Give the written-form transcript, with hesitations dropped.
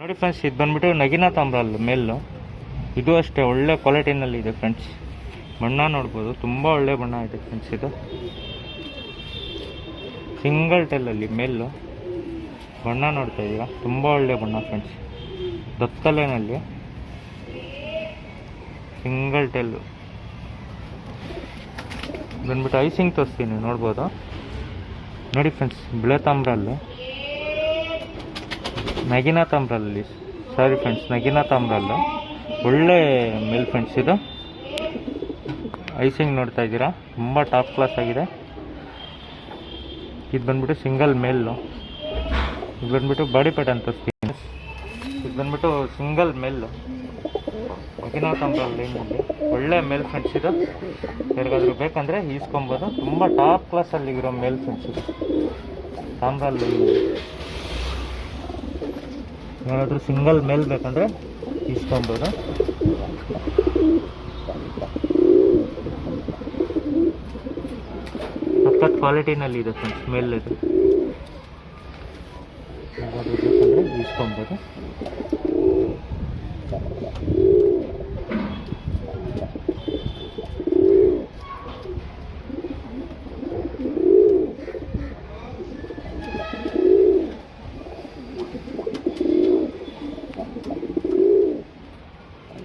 ನೋಡಿ ಫ್ರೆಂಡ್ಸ್, ಇದು ಬಂದ್ಬಿಟ್ಟು ನಗಿನಾ ತಾಮ್ರಲ್ಲು ಮೇಲ್ಲು. ಇದು ಅಷ್ಟೇ ಒಳ್ಳೆ ಕ್ವಾಲಿಟಿನಲ್ಲಿ ಇದೆ ಫ್ರೆಂಡ್ಸ್. ಬಣ್ಣ ನೋಡ್ಬೋದು, ತುಂಬ ಒಳ್ಳೆ ಬಣ್ಣ ಇದೆ ಫ್ರೆಂಡ್ಸ್. ಇದು ಸಿಂಗಲ್ ಟೆಲ್ಲಲ್ಲಿ ಮೇಲ್ಲು ಬಣ್ಣ ನೋಡ್ತಾ ಇದ್ದೀರಾ, ತುಂಬ ಒಳ್ಳೆ ಬಣ್ಣ ಫ್ರೆಂಡ್ಸ್. ದತ್ತಲೆನಲ್ಲಿ ಸಿಂಗಲ್ ಟೆಲ್ಲು ಬಂದ್ಬಿಟ್ಟು ಐಸಿಂಗ್ ತೋರಿಸ್ತೀನಿ, ನೋಡ್ಬೋದು. ನೋಡಿ ಫ್ರೆಂಡ್ಸ್, ಬಿಳೆ ತಾಮ್ರಲ್ಲು ನಗಿನಾ ತಾಮ್ರಲ್ಲಿ, ಸಾರಿ ಫ್ರೆಂಡ್ಸ್, ನಗಿನಾ ತಾಮ್ರಲ್ಲು ಒಳ್ಳೆ ಮೇಲ್ ಫ್ರೆಂಡ್ಸ್. ಇದು ಐಸಿಂಗ್ ನೋಡ್ತಾ ಇದ್ದೀರಾ, ತುಂಬ ಟಾಪ್ ಕ್ಲಾಸ್ ಆಗಿದೆ. ಇದು ಬಂದ್ಬಿಟ್ಟು ಸಿಂಗಲ್ ಮೇಲ್ಲು. ಇದು ಬಂದ್ಬಿಟ್ಟು ಬಾಡಿ ಪ್ಯಾಟರ್ನ್ ತೋರಿಸ್ತೀನಿ. ಇದು ಬಂದ್ಬಿಟ್ಟು ಸಿಂಗಲ್ ಮೇಲ್ಲು ನಗಿನಾ ತಾಮ್ರಲ್ಲಿ ಒಳ್ಳೆ ಮೇಲ್ ಫ್ರೆಂಡ್ಸ್. ಇದು ಯಾರಿಗಾದ್ರೂ ಬೇಕಂದರೆ ಈಸ್ಕೊಬೋದು, ತುಂಬ ಟಾಪ್ ಕ್ಲಾಸಲ್ಲಿ ಇರೋ ಮೇಲ್ ಫ್ರೆಂಡ್ಸ್. ಇದು ತಾಮ್ರಲ್ಲಿ ಯಾರಾದರೂ ಸಿಂಗಲ್ ಮೇಲ್ ಬೇಕಂದರೆ ಇಸ್ಕೊಬೋದು. ಸಖತ್ ಕ್ವಾಲಿಟಿನಲ್ಲಿ ಇದೆ ಫ್ರೆಂಡ್ಸ್ ಮೇಲ್. ಇದು ಯಾರಾದರೂ ಬೇಕಂದರೆ ಇಸ್ಕೊಬೋದು.